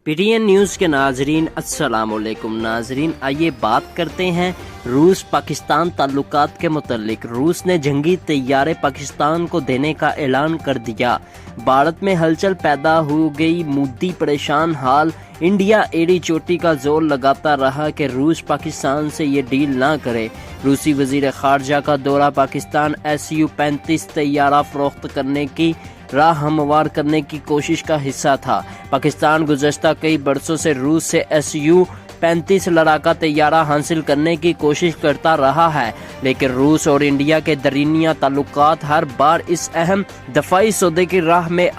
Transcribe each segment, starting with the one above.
P T N news کے ناظرین السلام علیکم ناظرین، آئیے بات کرتے ہیں روس پاکستان تعلقات کے متعلق۔ روس نے جنگی طیارے پاکستان کو دینے کا اعلان کر دیا۔ بھارت میں ہلچل پیدا ہو گئی، مودی پریشان حال۔ انڈیا ایڑی چوٹی کا زور لگاتا رہا کہ روس پاکستان سے یہ ڈیل نہ کرے۔ روسی وزیر خارجہ کا دورہ پاکستان Su-35 طیارہ فروخت کرنے کی راہ ہموار کرنے کی کوشش کا حصہ تھا۔ پاکستان گزشتہ کئی برسوں سے روس سے Su-35 لڑاکا طیارہ حاصل کرنے کی کوشش کرتا رہا ہے، لیکن روس اور انڈیا کے درمیانی تعلقات ہر بار اس اہم دفاعی سودے کی راہ میں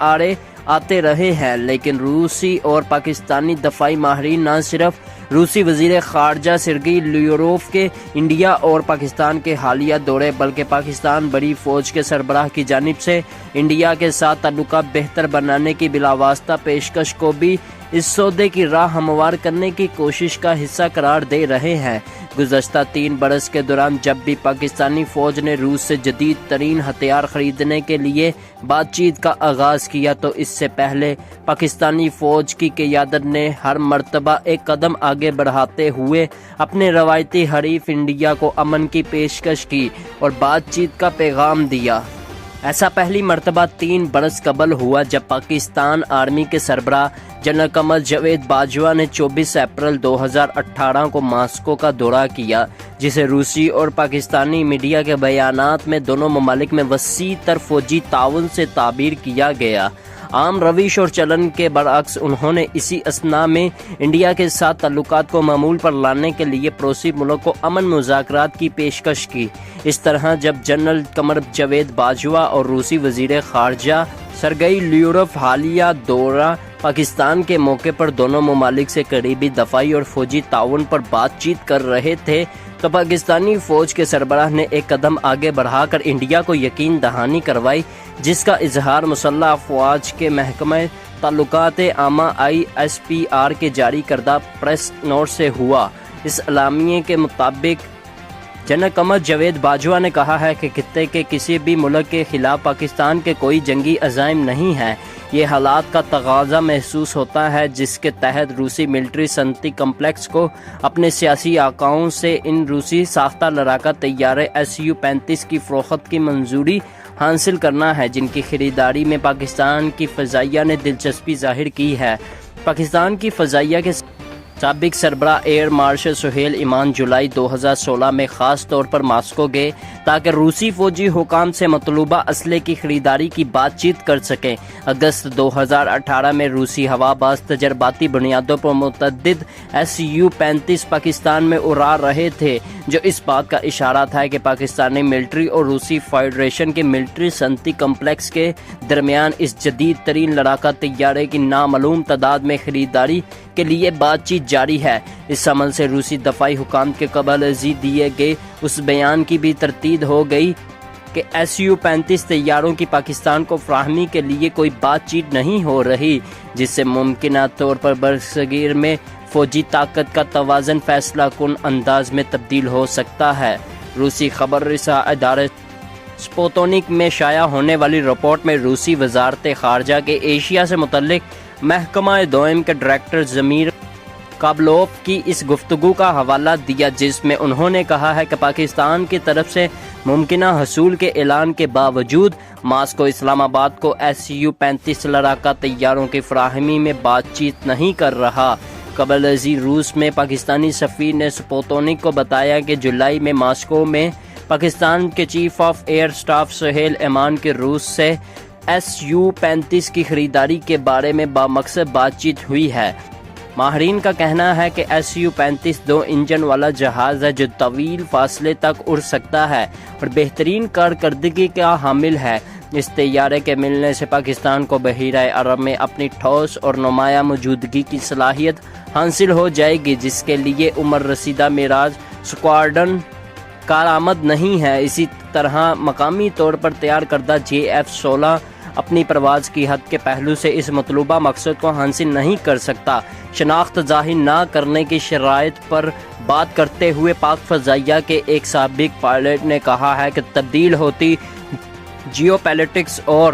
آتے رہے ہیں۔ لیکن روسی اور پاکستانی دفاعی ماہرین نہ صرف روسی وزیر خارجہ سرگئی لیوروف کے انڈیا اور پاکستان کے حالیہ دورے، بلکہ پاکستان بڑی فوج کے سربراہ کی جانب سے انڈیا کے ساتھ تعلقات بہتر بنانے کی بلاواسطہ پیشکش کو بھی اس سودے کی راہ ہموار کرنے کی کوشش کا حصہ قرار دے رہے ہیں۔ گزشتہ 3 برس کے دوران جب بھی پاکستانی فوج نے روس سے جدید ترین ہتھیار خریدنے کے لیے بات چیت کا آغاز کیا، تو اس سے پہلے پاکستانی فوج کی قیادت نے ہر مرتبہ ایک قدم آگے بڑھاتے ہوئے اپنے روایتی حریف انڈیا کو امن کی پیشکش کی اور بات چیت کا پیغام دیا۔ ایسا پہلی مرتبہ 3 برس قبل ہوا جب پاکستان آرمی کے سربراہ جنرل قمر جاوید باجوہ نے 24 اپریل 2018 کو ماسکو کا دورہ کیا، جسے روسی اور پاکستانی میڈیا کے بیانات میں دونوں ممالک میں وسیع تر فوجی تعاون سے تعبیر کیا گیا۔ عام روش اور چلن کے برعکس انہوں نے اسی اثناء میں انڈیا کے ساتھ تعلقات کو معمول پر لانے کے لیے پڑوسی ملک کو امن مذاکرات کی پیشکش کی۔ اس طرح جب جنرل قمر جاوید باجوہ اور روسی وزیر خارجہ سرگئی لیوروف حالیہ دورہ پاکستان کے موقع پر دونوں ممالک سے قریبی دفاعی اور فوجی تعاون پر بات چیت کر رہے تھے، تو پاکستانی فوج کے سربراہ نے ایک قدم آگے بڑھا کر انڈیا کو یقین دہانی کروائی، جس کا اظہار مسلح افواج کے محکمہ تعلقات عامہ ISPR کے جاری کردہ پریس نوٹ سے ہوا۔ اس اعلامیے کے مطابق جنرل قمر جاوید باجوہ نے کہا ہے کہ خطے کے کسی بھی ملک کے خلاف پاکستان کے کوئی جنگی عزائم نہیں ہیں۔ یہ حالات کا تقاضا محسوس ہوتا ہے جس کے تحت روسی ملٹری صنعتی کمپلیکس کو اپنے سیاسی آقاؤں سے ان روسی ساختہ لڑاکا طیارے Su-35 کی فروخت کی منظوری حاصل کرنا ہے، جن کی خریداری میں پاکستان کی فضائیہ نے دلچسپی ظاہر کی ہے۔ پاکستان کی فضائیہ کے سابق سربراہ ایئر مارشل سہیل ایمان جولائی 2016 میں خاص طور پر ماسکو گئے تاکہ روسی فوجی حکام سے مطلوبہ اسلحے کی خریداری کی بات چیت کر سکیں۔ اگست 2018 میں روسی ہوا باز تجرباتی بنیادوں پر متعدد Su-35 پاکستان میں اڑا رہے تھے، جو اس بات کا اشارہ تھا کہ پاکستانی ملٹری اور روسی فیڈریشن کے ملٹری صنعتی کمپلیکس کے درمیان اس جدید ترین لڑاکا طیارے کی نامعلوم تعداد میں خریداری کے لیے بات چیت جاری ہے۔ اس عمل سے روسی دفاعی حکام کے قبل ازیں دیے گئے اس بیان کی بھی تردید ہو گئی کہ Su-35 طیاروں کی پاکستان کو فراہمی کے لیے کوئی بات چیت نہیں ہو رہی، جس سے ممکنہ طور پر برصغیر میں فوجی طاقت کا توازن فیصلہ کن انداز میں تبدیل ہو سکتا ہے۔ روسی خبر رساں ادارے سپوتنک میں شائع ہونے والی رپورٹ میں روسی وزارت خارجہ کے ایشیا سے متعلق محکمہ دوئم کے ڈائریکٹر زمیر کابلوف کی اس گفتگو کا حوالہ دیا، جس میں انہوں نے کہا ہے کہ پاکستان کی طرف سے ممکنہ حصول کے اعلان کے باوجود ماسکو اسلام آباد کو Su-35 لڑاکا طیاروں کی فراہمی میں بات چیت نہیں کر رہا۔ قبل ازیں روس میں پاکستانی سفیر نے سپوتنک کو بتایا کہ جولائی میں ماسکو میں پاکستان کے chief of air staff Sohail ایمان کے روس سے Su-35 کی خریداری کے بارے میں بامقصد بات چیت ہوئی ہے۔ ماہرین کا کہنا ہے کہ Su-35 2 انجن والا جہاز ہے جو طویل فاصلے تک اڑ سکتا ہے اور بہترین کارکردگی کا حامل ہے۔ اس طیارے کے ملنے سے پاکستان کو بحیرہ عرب میں اپنی ٹھوس اور نمایاں موجودگی کی صلاحیت حاصل ہو جائے گی، جس کے لیے عمر رسیدہ معراج اسکواڈرن کارآمد نہیں ہے۔ اسی طرح مقامی طور پر تیار کردہ JF-16 اپنی پرواز کی حد کے پہلو سے اس مطلوبہ مقصد کو حاصل نہیں کر سکتا۔ شناخت ظاہر نہ کرنے کی شرائط پر بات کرتے ہوئے پاک فضائیہ کے ایک سابق پائلٹ نے کہا ہے کہ تبدیل ہوتی جیو پالیٹکس اور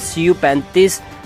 Su-35